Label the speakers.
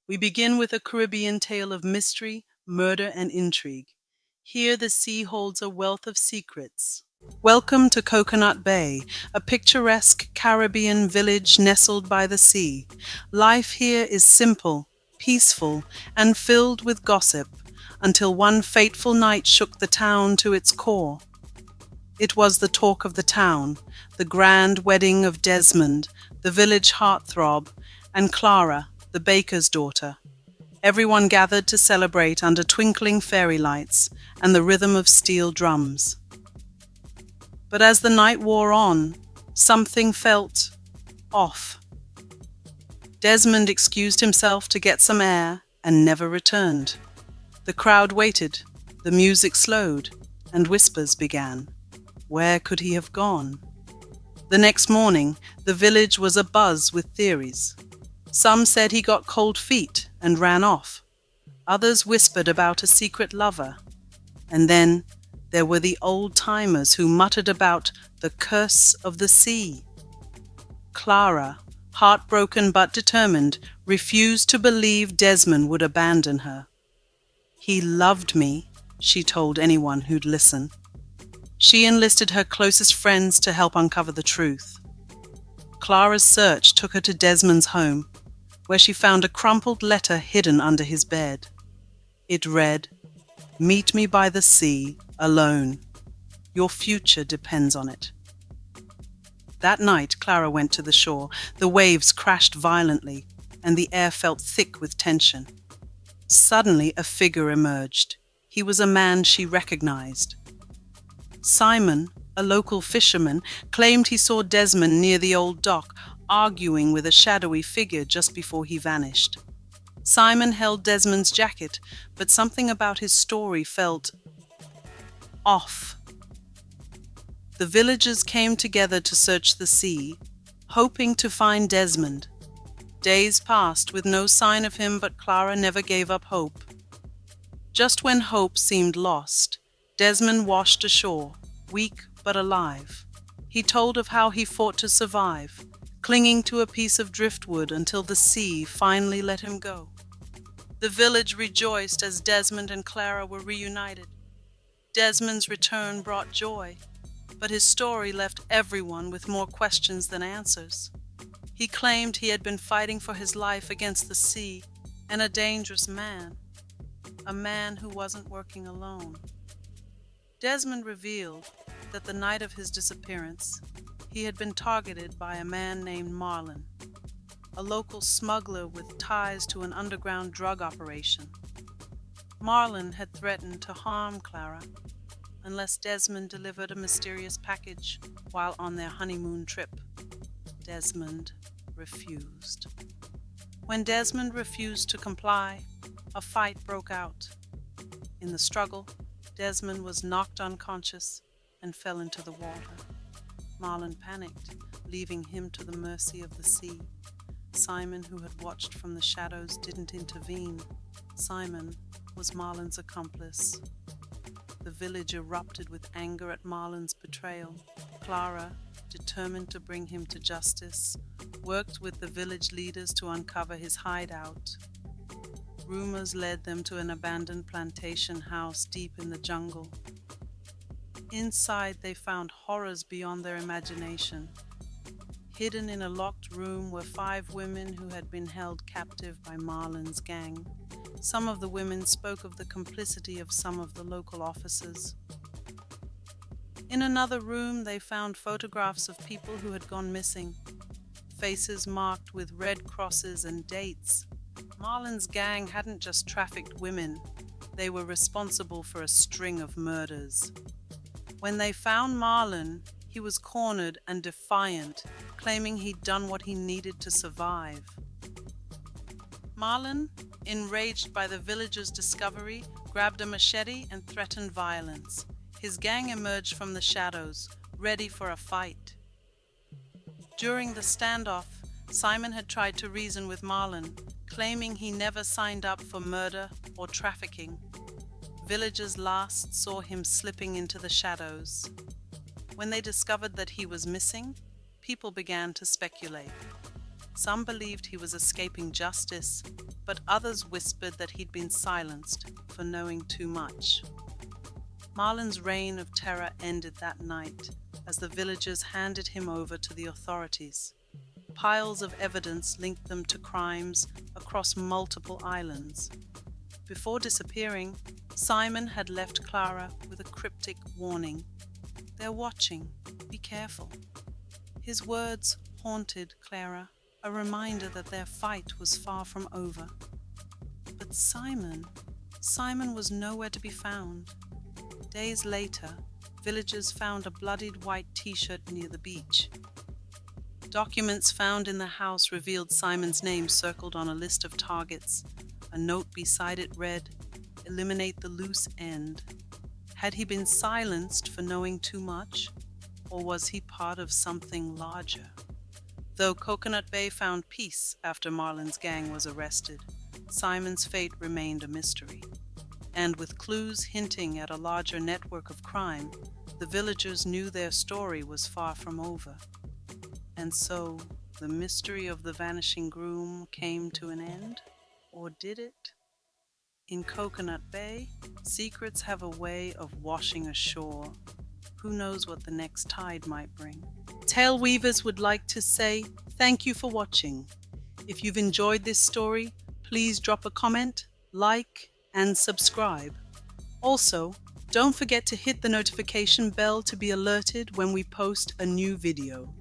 Speaker 1: We begin with a Caribbean tale of mystery, murder, and intrigue. Here the sea holds a wealth of secrets. Welcome to Coconut Bay, a picturesque Caribbean village nestled by the sea. Life here is simple, peaceful, and filled with gossip, until one fateful night shook the town to its core. It was the talk of the town, the grand wedding of Desmond, the village heartthrob, and Clara, the baker's daughter. Everyone gathered to celebrate under twinkling fairy lights and the rhythm of steel drums. But as the night wore on, something felt off. Desmond excused himself to get some air and never returned. The crowd waited, the music slowed, and whispers began. Where could he have gone? The next morning, the village was abuzz with theories. Some said he got cold feet and ran off. Others whispered about a secret lover. And then there were the old-timers who muttered about the curse of the sea. Clara, heartbroken but determined, refused to believe Desmond would abandon her. "He loved me," she told anyone who'd listen. She enlisted her closest friends to help uncover the truth. Clara's search took her to Desmond's home, where she found a crumpled letter hidden under his bed. It read, "Meet me by the sea, alone. Your future depends on it." That night, Clara went to the shore. The waves crashed violently, and the air felt thick with tension. Suddenly, a figure emerged. He was a man she recognized. Simon, a local fisherman, claimed he saw Desmond near the old dock, arguing with a shadowy figure just before he vanished. Simon held Desmond's jacket, but something about his story felt off. The villagers came together to search the sea, hoping to find Desmond. Days passed with no sign of him, but Clara never gave up hope. Just when hope seemed lost, Desmond washed ashore, weak but alive. He told of how he fought to survive, clinging to a piece of driftwood until the sea finally let him go. The village rejoiced as Desmond and Clara were reunited. Desmond's return brought joy, but his story left everyone with more questions than answers. He claimed he had been fighting for his life against the sea and a dangerous man, a man who wasn't working alone. Desmond revealed that the night of his disappearance, he had been targeted by a man named Marlin, a local smuggler with ties to an underground drug operation. Marlin had threatened to harm Clara unless Desmond delivered a mysterious package while on their honeymoon trip. Desmond refused. When Desmond refused to comply, a fight broke out. In the struggle, Desmond was knocked unconscious and fell into the water. Marlin panicked, leaving him to the mercy of the sea. Simon, who had watched from the shadows, didn't intervene. Simon was Marlin's accomplice. The village erupted with anger at Marlin's betrayal. Clara, determined to bring him to justice, worked with the village leaders to uncover his hideout. Rumors led them to an abandoned plantation house deep in the jungle. Inside, they found horrors beyond their imagination. Hidden in a locked room were 5 women who had been held captive by Marlin's gang. Some of the women spoke of the complicity of some of the local officers. In another room, they found photographs of people who had gone missing, faces marked with red crosses and dates. Marlin's gang hadn't just trafficked women, they were responsible for a string of murders. When they found Marlin, he was cornered and defiant, claiming he'd done what he needed to survive. Marlin, enraged by the villagers' discovery, grabbed a machete and threatened violence. His gang emerged from the shadows, ready for a fight. During the standoff, Simon had tried to reason with Marlin, claiming he never signed up for murder or trafficking. Villagers last saw him slipping into the shadows. When they discovered that he was missing, people began to speculate. Some believed he was escaping justice, but others whispered that he'd been silenced for knowing too much. Marlin's reign of terror ended that night as the villagers handed him over to the authorities. Piles of evidence linked them to crimes across multiple islands. Before disappearing, Simon had left Clara with a cryptic warning. "They're watching. Be careful." His words haunted Clara, a reminder that their fight was far from over. But Simon was nowhere to be found. Days later, villagers found a bloodied white t-shirt near the beach. Documents found in the house revealed Simon's name circled on a list of targets. A note beside it read, "Eliminate the loose end." Had he been silenced for knowing too much, or was he part of something larger? Though Coconut Bay found peace after Marlin's gang was arrested, Simon's fate remained a mystery. And with clues hinting at a larger network of crime, the villagers knew their story was far from over. And so, the mystery of the vanishing groom came to an end? Or did it? In Coconut Bay, secrets have a way of washing ashore. Who knows what the next tide might bring? Tale Weavers would like to say thank you for watching. If you've enjoyed this story, please drop a comment, like, and subscribe. Also, don't forget to hit the notification bell to be alerted when we post a new video.